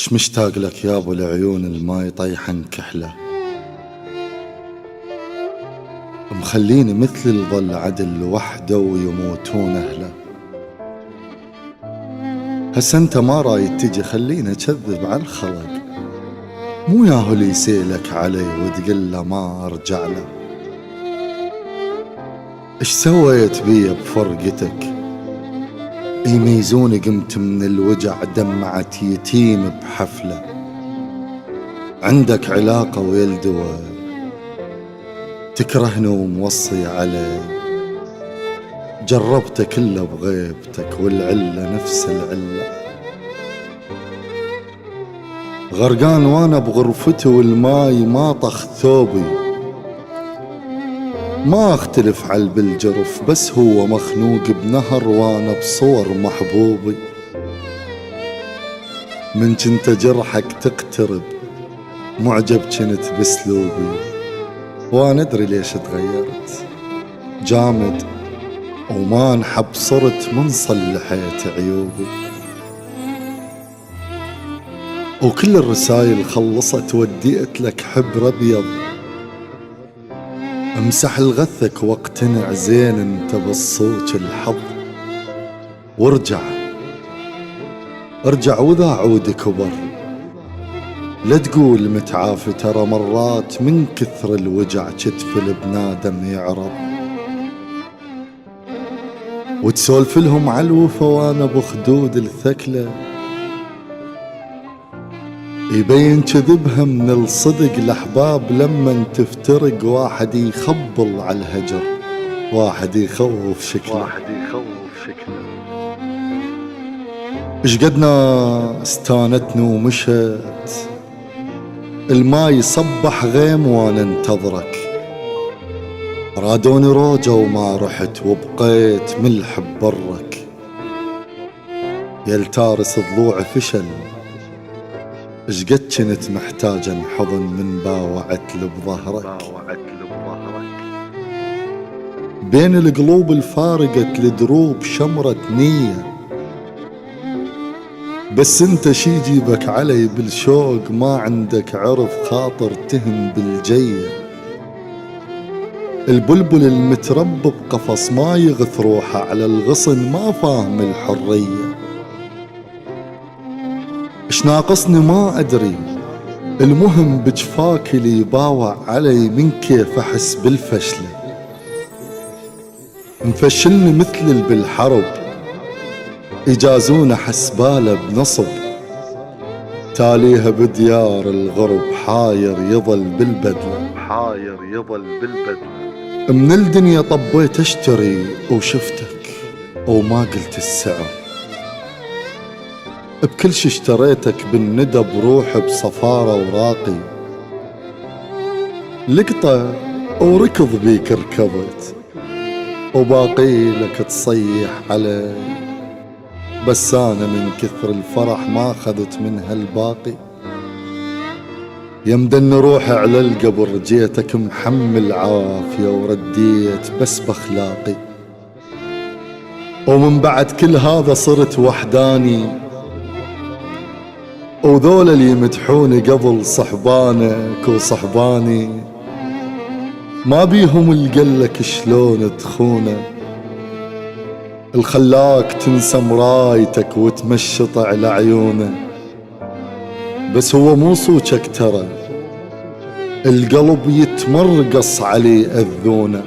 اش مشتاق لك يا ابو العيون الما يطيحن كحله، مخليني مثل الظل عدل وحده ويموتون اهله. هسه انت ما رايد تجي خلينا اكذب على الخلق، مو ياهو اللي يسيلك علي وتقول له ما ارجع له. اش سويت بيا بفرقتك؟ يميزوني قمت من الوجع دمعت يتيم بحفله. عندك علاقة ويا الدواء تكرهني وموصي عليه، جربت كله بغيبتك والعلة نفس العلة. غرقان وانا بغرفتي والماي ما طخ ثوبي، ما اختلف على بالجرف بس هو مخنوق بنهر وانا بصور محبوبي. من كنت جرحك تقترب معجب كنت باسلوبي، وانا ادري ليش تغيرت جامد وما انحب صرت من صلحت عيوبي. وكل الرسايل خلصت وديت لك حبر ابيض، امسح الغثك واقتنع زين انت بالصوت الحظ. وارجع واذا عود كبر لا تقول متعافي، ترى مرات من كثر الوجع كتف البنادم يعرض. وتسولف لهم على الوفا وانا بخدود الثكله، يبين كذبها من الصدق الاحباب لما تفترق. واحد يخبل على الهجر واحد يخوف شكله. اش قدنا استانتني ومشت الماي صبح غيم وانا انتظرك. رادوني روجة وما رحت وبقيت ملح ببرك. يلتارس ضلوع فشل اش قد كنت محتاجا حضن من باوعت بظهرك. بين القلوب الفارقة لدروب شمرة نية، بس انت شي جيبك علي بالشوق ما عندك عرف خاطر تهم بالجية. البلبل المتربى بقفص ما يغث روحه على الغصن ما فاهم الحرية. اش ناقصني ما ادري، المهم بجفاك اللي يباوع علي من كيف احس بالفشلة. مفشلني مثل اللي بالحرب يجازون حسباله بنصب، تاليها بديار الغرب حاير يظل بالبدلة. من الدنيا طبيت اشتري وشفتك وما قلت السعر، بكل شي اشتريتك بالندى بروح بصفارة وراقي. لقطة وركض بيك ركضت وباقي لك تصيح علي، بس انا من كثر الفرح ما اخذت منها الباقي. يمدن روحي على القبر جيتك محمل عافية ورديت بس باخلاقي. ومن بعد كل هذا صرت وحداني، وذول اللي يمدحوني قبل صحبانك وصحباني ما بيهم القلك شلون تخونه. الخلاك تنسى مرايتك وتمشط على عيونه، بس هو مو صوتك ترى القلب يتمرقص عليه أذونه.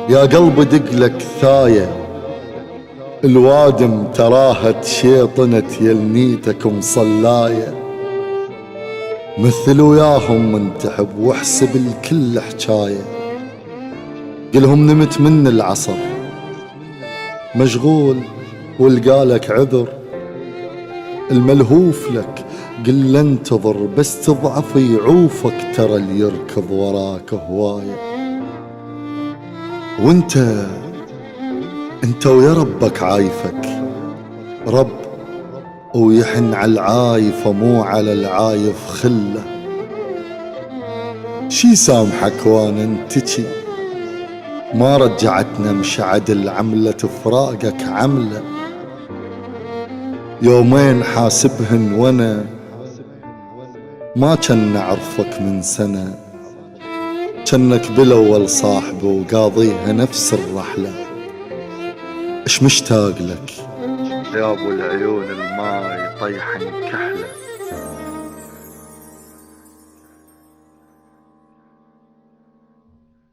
يا قلب دقلك ثاية الوادم تراها تشيطنت يلنيتك مصلاية. مثل وياهم من تحب واحسب الكل حجاية. قلهم نمت من العصر مشغول والقالك عذر، الملهوف لك قل انتظر بس تضعف يعوفك ترى اللي يركض وراك هواية. وانت ويا ربك عايفك رب ويحن على العايفة مو على العايف خله. شي سامحك وانا انتجي ما رجعتنا مش عدل عملة فراقك عملة. يومين حاسبهن وانا ما كان نعرفك من سنة، كنك بالاول صاحبه وقاضيها نفس الرحلة. اش مشتاق لك يا ابو العيون الماي طيحن كحلة.